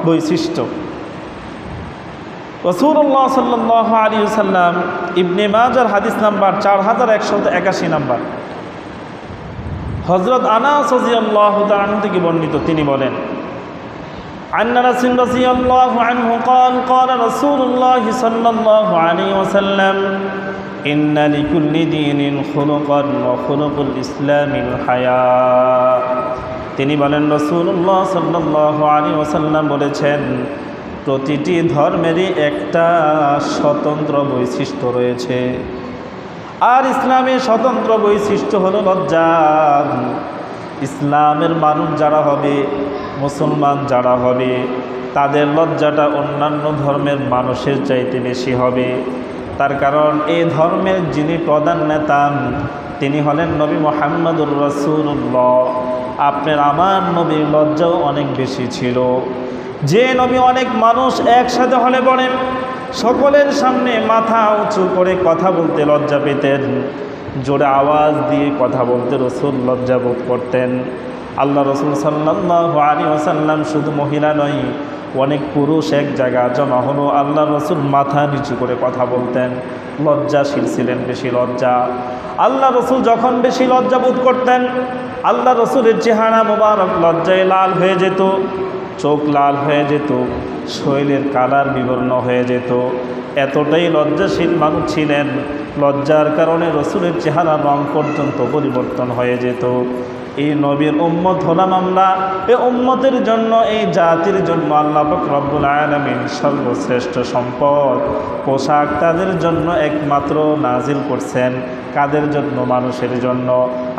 বৈশিষ্ট্য। রাসূলুল্লাহ সাল্লাল্লাহু আলাইহি ওয়াসাল্লাম ইবনে মাজার হাদিস নাম্বার 4181 নাম্বার, হযরত আনাস রাদিয়াল্লাহু তাআলা আনহু থেকে বর্ণিত, তিনি বলেন عن أنس رضي الله عنه قال قال رسول الله صلى الله عليه وسلم إن لكل دين خلقا وخلق الإسلام الحياء। তিনি বলেন রাসূলুল্লাহ সাল্লাল্লাহু আলাইহি ওয়াসাল্লাম বলেছেন, প্রতিটি ধর্মেরই একটা স্বতন্ত্র বৈশিষ্ট্য রয়েছে, আর ইসলামের স্বতন্ত্র বৈশিষ্ট্য হলো লজ্জা। ইসলামের মানুষ যারা হবে, মুসলমান যারা হবে, তাদের লজ্জাটা অন্যান্য ধর্মের মানুষের চাইতে বেশি হবে। তার কারণ এই ধর্মের যিনি প্রধান নেতা তিনি হলেন নবী মুহাম্মদুর রাসূলুল্লাহ। আপনার আমার নবীর লজ্জাও অনেক বেশি ছিল। যে নবী অনেক মানুষ একসাথে হলে পড়ে সকলের সামনে মাথা উঁচু করে কথা বলতে লজ্জা পেতেন, জোরে আওয়াজ দিয়ে কথা বলতে রসুল লজ্জা বোধ করতেন। আল্লাহ রসুল সাল্লাল্লাহু আলাইহি ওয়াসাল্লাম শুধু মহিলা নয়, অনেক পুরুষ এক জায়গা জমা হলো, আল্লাহ রসুল মাথা নিচু করে কথা বলতেন, লজ্জাশীল ছিলেন, বেশি লজ্জা। আল্লাহ রসুল যখন বেশি লজ্জা বোধ করতেন, আল্লাহ রসুলের চেহারা মোবারক লজ্জায় লাল হয়ে যেত, চোখ লাল হয়ে যেত, শরীরের কালার বিবর্ণ হয়ে যেত। এতটাই লজ্জাশীল মানুষ ছিলেন, লজ্জার কারণে রসুলের চেহারা রং পর্যন্ত পরিবর্তন হয়ে যেত। এই নবীর উম্মত হলাম আমরা, এই উম্মতের জন্য, এই জাতির জন্য আল্লাহ পাক রব্বুল আলামিন সর্বশ্রেষ্ঠ সম্পদ পোশাক তাদের জন্য একমাত্র নাজিল করছেন। কাদের জন্য? মানুষের জন্য।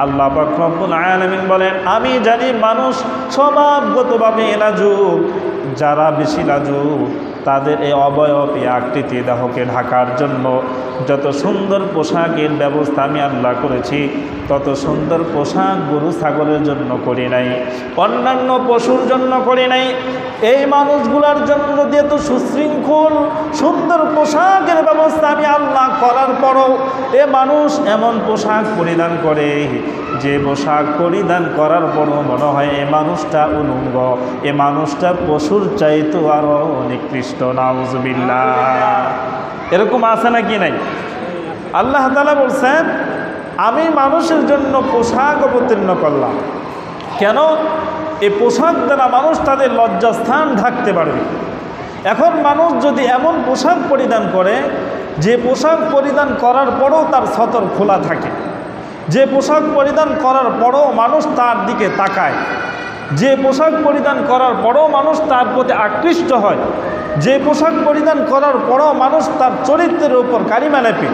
আল্লাহ পাক রব্বুল আলামিন বলেন, আমি জানি মানুষ স্বভাবগতভাবে লাজুক, যারা বেশি লাজুক তাদের এই অবয়ব, এই আকৃতি দেহকে ঢাকার জন্য যত সুন্দর পোশাকের ব্যবস্থা আমি আল্লাহ করেছি, তত সুন্দর পোশাক গরু ছাগলের জন্য করি নাই, অন্যান্য পশুর জন্য করি নাই। এই মানুষগুলোর জন্য যেহেতু সুশৃঙ্খল সুন্দর পোশাকের ব্যবস্থা আমি আল্লাহ করার পরও এ মানুষ এমন পোশাক পরিধান করে, যে পোশাক পরিধান করার পরও মনে হয় এ মানুষটা উলঙ্গ, এ মানুষটা পশুর চাইতো আরও নিকৃষ্ট। নাউজুবিল্লাহ। এরকম আছে নাকি নাই? আল্লাহ তাআলা বলছেন, আমি মানুষের জন্য পোশাক অবতীর্ণ করলাম। কেন? এই পোশাক দ্বারা মানুষ তাদের লজ্জাস্থান ঢাকতে পারবে। এখন মানুষ যদি এমন পোশাক পরিধান করে, যে পোশাক পরিধান করার পরও তার সতর খোলা থাকে, যে পোশাক পরিধান করার পরও মানুষ তার দিকে তাকায়, যে পোশাক পরিধান করার পরও মানুষ তার প্রতি আকৃষ্ট হয়, যে পোশাক পরিধান করার পরও মানুষ তার চরিত্রের উপর কালিমা লেপে,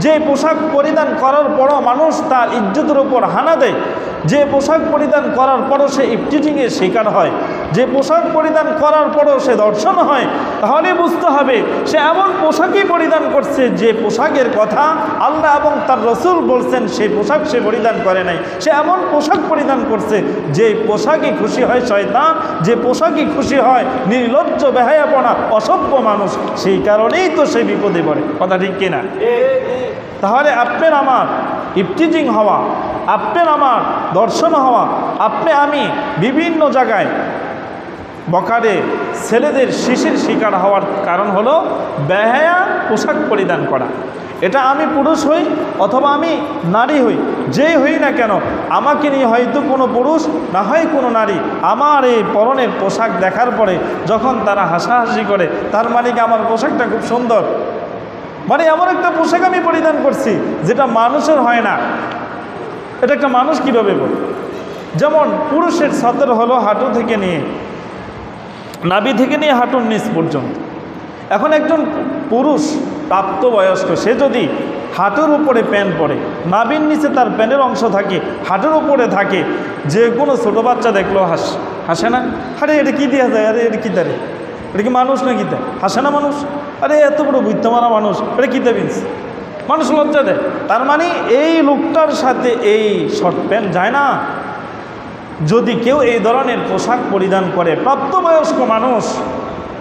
যে পোশাক পরিধান করার পরও মানুষ তার ইজ্জতের উপর হানা দেয়, যে পোশাক পরিধান করার পরও সে ইফটিজিংয়ের শিকার হয়, যে পোশাক পরিধান করার পরও সে দর্শন হয়, তাহলে বুঝতে হবে সে এমন পোশাকই পরিধান করছে যে পোশাকের কথা আল্লাহ এবং তার রসুল বলছেন সেই পোশাক সে পরিধান করে নাই। সে এমন পোশাক পরিধান করছে যে পোশাকই খুশি হয় শয়তান, যে পোশাকই খুশি হয় নির্লজ্জ বেহায়াপনা অসভ্য মানুষ। সেই কারণেই তো সে বিপদে পড়ে। কথা ঠিক কিনা? তাহলে আপনার আমার ইফটিজিং হওয়া, আপনার আমার দর্শন হওয়া, আপনি আমি বিভিন্ন জায়গায় বকারে ছেলেদের শিশির শিকার হওয়ার কারণ হলো বেহায়া পোশাক পরিধান করা। এটা আমি পুরুষ হই অথবা আমি নারী হই, যেই হই না কেন, আমাকে নিয়ে হয়তো কোনো পুরুষ না হয় কোনো নারী আমার এই পরনের পোশাক দেখার পরে যখন তারা হাসাহাসি করে, তার মানে কি আমার পোশাকটা খুব সুন্দর, মানে এমন একটা পোশাক আমি পরিধান করছি যেটা মানুষের হয় না। এটা একটা মানুষ কীভাবে বলে? যেমন পুরুষের সতর হলো হাঁটু থেকে নিয়ে, নাভি থেকে নিয়ে হাঁটুর নিচ পর্যন্ত। এখন একজন পুরুষ প্রাপ্তবয়স্ক সে যদি হাঁটুর উপরে প্যান্ট পরে, নাভির নিচে তার প্যান্টের অংশ থাকে, হাঁটুর উপরে থাকে, যে কোনো ছোটো বাচ্চা দেখলো হাসে না? আরে এটা কী দেওয়া যায়? আরে এটা কী দাঁড়ে? এটা কি মানুষ না কী দেয়? হাসে না মানুষ? আরে এত বড় বুঝতে মারা মানুষ, এটা কী দেবেন? মানুষ লজ্জা দেয়। তার মানে এই লোকটার সাথে এই শর্ট প্যান্ট যায় না। যদি কেউ এই ধরনের পোশাক পরিধান করে প্রাপ্তবয়স্ক মানুষ,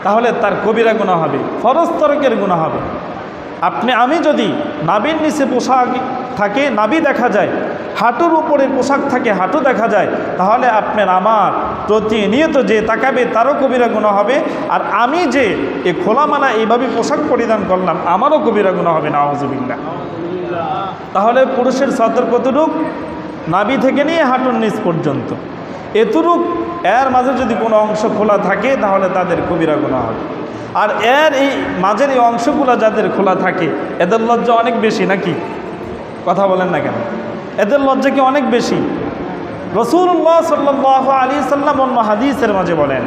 তাহলে তার কবিরা গুনাহ হবে, ফরজ তরকের গুনাহ হবে। আমি যদি নাভির নিচে পোশাক থাকে, নাভি দেখা যায়, হাঁটুর উপরে পোশাক থাকে, হাঁটু দেখা যায়, তাহলে আপনার আমার প্রতিনিয়ত যে তাকাবে তারও কবিরা গুনাহ হবে, আর আমি যে এই খোলামালা এইভাবে পোশাক পরিধান করলাম আমারও কবিরা গুনাহ হবে, নাউযুবিল্লাহ। তাহলে পুরুষের সতর কতটুক? নাভি থেকে নিয়ে হাঁটুর নিচ পর্যন্ত, এতটুক এর মাঝে যদি কোনো অংশ খোলা থাকে তাহলে তাদের কবিরা গুনাহ হবে। আর এর এই মাঝের এই অংশগুলো যাদের খোলা থাকে এদের লজ্জা অনেক বেশি, নাকি? কথা বলেন না কেন? এদের লজ্জা কি অনেক বেশি? রাসূলুল্লাহ সাল্লাল্লাহু আলাইহি সাল্লাম অন্য হাদিসের মাঝে বলেন,